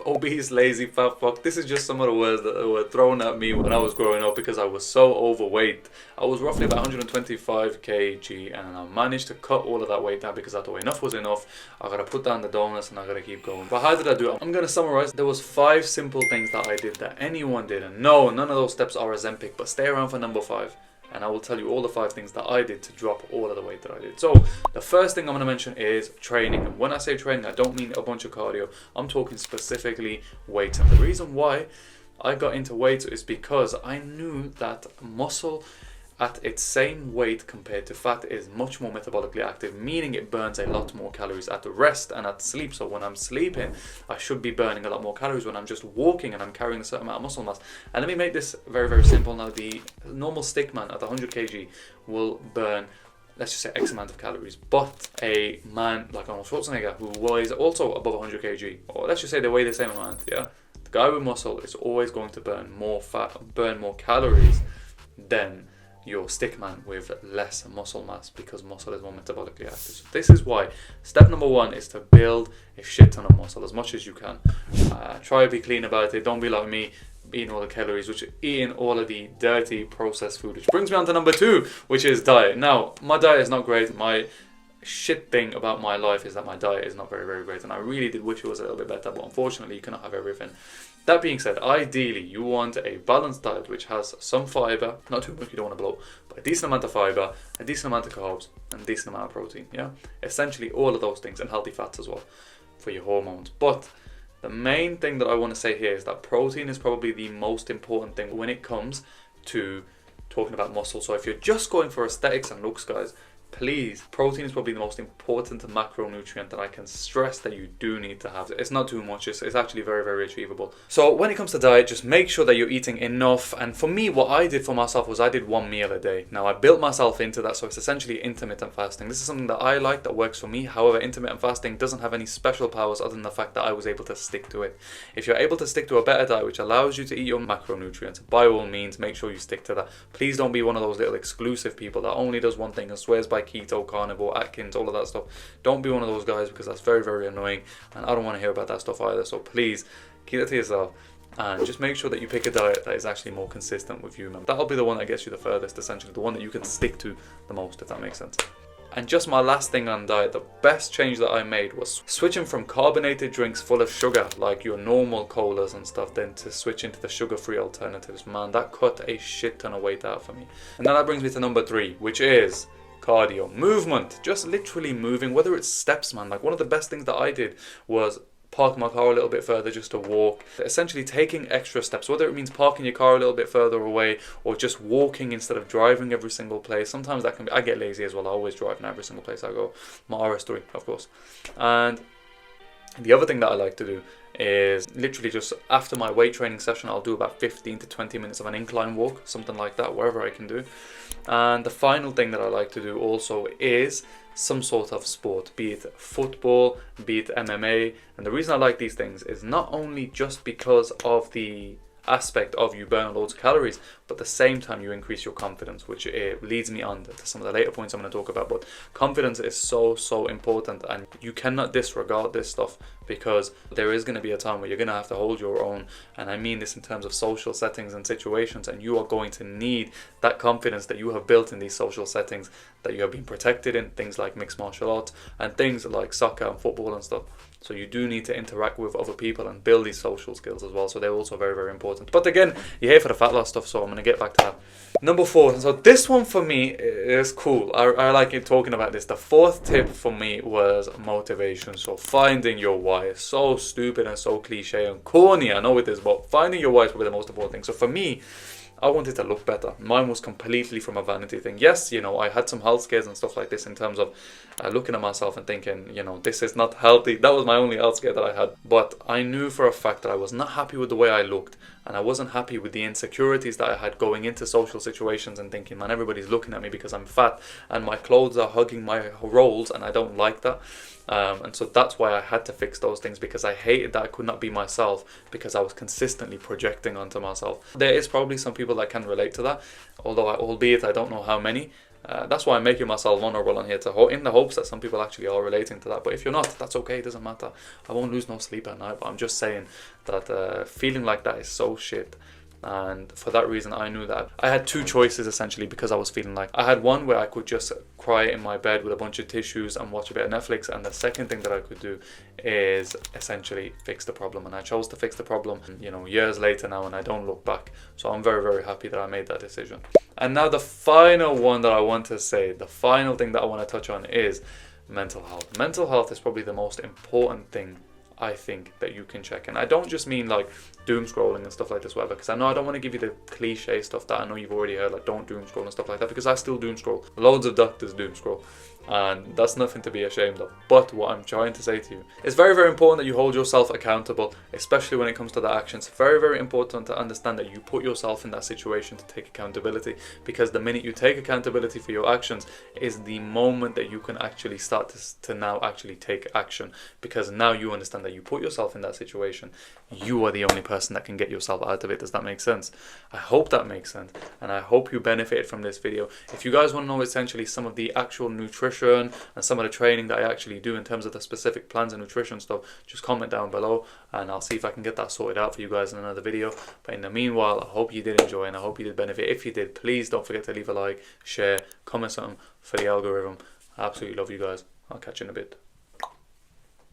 obese, lazy, fat fuck. This is just some of the words that were thrown at me when I was growing up because I was so overweight. I was roughly about 125 kg and I managed to cut all of that weight down because I thought enough was enough. I gotta put down the donuts and I gotta keep going. But how did I do it? I'm gonna summarize. There was 5 simple things that I did that anyone did. And no, none of those steps are Ozempic, but stay around for number 5. And I will tell you all the 5 things that I did to drop all of the weight that I did. So the first thing I'm going to mention is training. And when I say training, I don't mean a bunch of cardio. I'm talking specifically weights. And the reason why I got into weights is because I knew that muscle at its same weight compared to fat is much more metabolically active, meaning it burns a lot more calories at rest and at sleep. So when I'm sleeping, I should be burning a lot more calories when I'm just walking and I'm carrying a certain amount of muscle mass. And let me make this very, very simple now. The normal stick man at 100 kg will burn, let's just say, X amount of calories. But a man like Arnold Schwarzenegger, who weighs also above 100 kg, or let's just say they weigh the same amount, yeah? The guy with muscle is always going to burn more fat, burn more calories than your stick man with less muscle mass, because muscle is more metabolically active. So this is why step number 1 is to build a shit ton of muscle as much as you can. Try to be clean about it. Don't be like me, eating all the calories, eating all of the dirty processed food. Which brings me on to number 2, which is diet. Now, my diet is not great. My shit thing about my life is that my diet is not very, very great, and I really did wish it was a little bit better, but unfortunately you cannot have everything. That being said, ideally you want a balanced diet which has some fiber, not too much, you don't want to bloat, but a decent amount of fiber, a decent amount of carbs, and a decent amount of protein, yeah? Essentially all of those things, and healthy fats as well for your hormones. But the main thing that I want to say here is that protein is probably the most important thing when it comes to talking about muscle. So if you're just going for aesthetics and looks, guys, please, protein is probably the most important macronutrient that I can stress that you do need to have. It's not too much, it's actually very, very achievable. So when it comes to diet, just make sure that you're eating enough. And for me, what I did for myself was I did 1 meal a day. Now I built myself into that, so it's essentially intermittent fasting. This is something that I like, that works for me. However, intermittent fasting doesn't have any special powers other than the fact that I was able to stick to it. If you're able to stick to a better diet which allows you to eat your macronutrients, by all means make sure you stick to that. Please don't be one of those little exclusive people that only does one thing and swears by keto, carnivore, Atkins, all of that stuff. Don't be one of those guys, because that's very, very annoying, and I don't want to hear about that stuff either. So please keep it to yourself and just make sure that you pick a diet that is actually more consistent with you, man. That'll be the one that gets you the furthest, essentially, the one that you can stick to the most, if that makes sense. And just my last thing on diet, the best change that I made was switching from carbonated drinks full of sugar, like your normal colas and stuff, then to switch into the sugar-free alternatives. Man, that cut a shit ton of weight out for me. And then that brings me to number 3, which is cardio, movement, just literally moving, whether it's steps, man. Like, one of the best things that I did was park my car a little bit further just to walk. Essentially taking extra steps, whether it means parking your car a little bit further away or just walking instead of driving every single place. Sometimes that can be, I get lazy as well. I always drive in every single place I go. My RS3, of course. And the other thing that I like to do is literally just after my weight training session, I'll do about 15 to 20 minutes of an incline walk, something like that, wherever I can do. And the final thing that I like to do also is some sort of sport, be it football, be it MMA. And the reason I like these things is not only just because of the aspect of you burn loads of calories, but at the same time you increase your confidence, which leads me on to some of the later points I'm going to talk about. But confidence is so important, and you cannot disregard this stuff, because there is going to be a time where you're going to have to hold your own, and I mean this in terms of social settings and situations, and you are going to need that confidence that you have built in these social settings, that you have been protected in, things like mixed martial arts and things like soccer and football and stuff. So you do need to interact with other people and build these social skills as well. So they're also very, very important. But again, you're here for the fat loss stuff, so I'm going to get back to that. Number 4. So this one for me is cool. I like it talking about this. The 4th tip for me was motivation. So finding your why is so stupid and so cliche and corny. I know it is, but finding your why is probably the most important thing. So for me, I wanted to look better. Mine was completely from a vanity thing. Yes, you know, I had some health scares and stuff like this in terms of looking at myself and thinking, you know, this is not healthy. That was my only health scare that I had. But I knew for a fact that I was not happy with the way I looked, and I wasn't happy with the insecurities that I had going into social situations and thinking, man, everybody's looking at me because I'm fat and my clothes are hugging my rolls, and I don't like that. And so that's why I had to fix those things, because I hated that I could not be myself, because I was consistently projecting onto myself. There is probably some people that can relate to that, albeit I don't know how many. That's why I'm making myself vulnerable on here, in the hopes that some people actually are relating to that. But if you're not, that's okay, it doesn't matter. I won't lose no sleep at night, but I'm just saying that feeling like that is so shit. And for that reason, I knew that I had two choices essentially, because I was feeling like I had one where I could just cry in my bed with a bunch of tissues and watch a bit of Netflix, and the second thing that I could do is essentially fix the problem. And I chose to fix the problem, you know, years later now, and I don't look back. So I'm very, very happy that I made that decision. And now the final one that I want to say, the final thing that I want to touch on is mental health. Mental health is probably the most important thing I think that you can check. And I don't just mean like doom scrolling and stuff like this, whatever, because I know I don't want to give you the cliche stuff that I know you've already heard, like don't doom scroll and stuff like that, because I still doom scroll. Loads of doctors doom scroll, and that's nothing to be ashamed of. But what I'm trying to say to you, it's very, very important that you hold yourself accountable, especially when it comes to the actions. Very, very important to understand that you put yourself in that situation to take accountability, because the minute you take accountability for your actions is the moment that you can actually start to now actually take action, because now you understand that you put yourself in that situation. You are the only person that can get yourself out of it. Does that make sense? I hope that makes sense, and I hope you benefited from this video. If you guys want to know essentially some of the actual nutrition and some of the training that I actually do in terms of the specific plans and nutrition stuff, just comment down below and I'll see if I can get that sorted out for you guys in another video. But in the meanwhile, I hope you did enjoy and I hope you did benefit. If you did, please don't forget to leave a like, share, comment something for the algorithm. I absolutely love you guys. I'll catch you in a bit.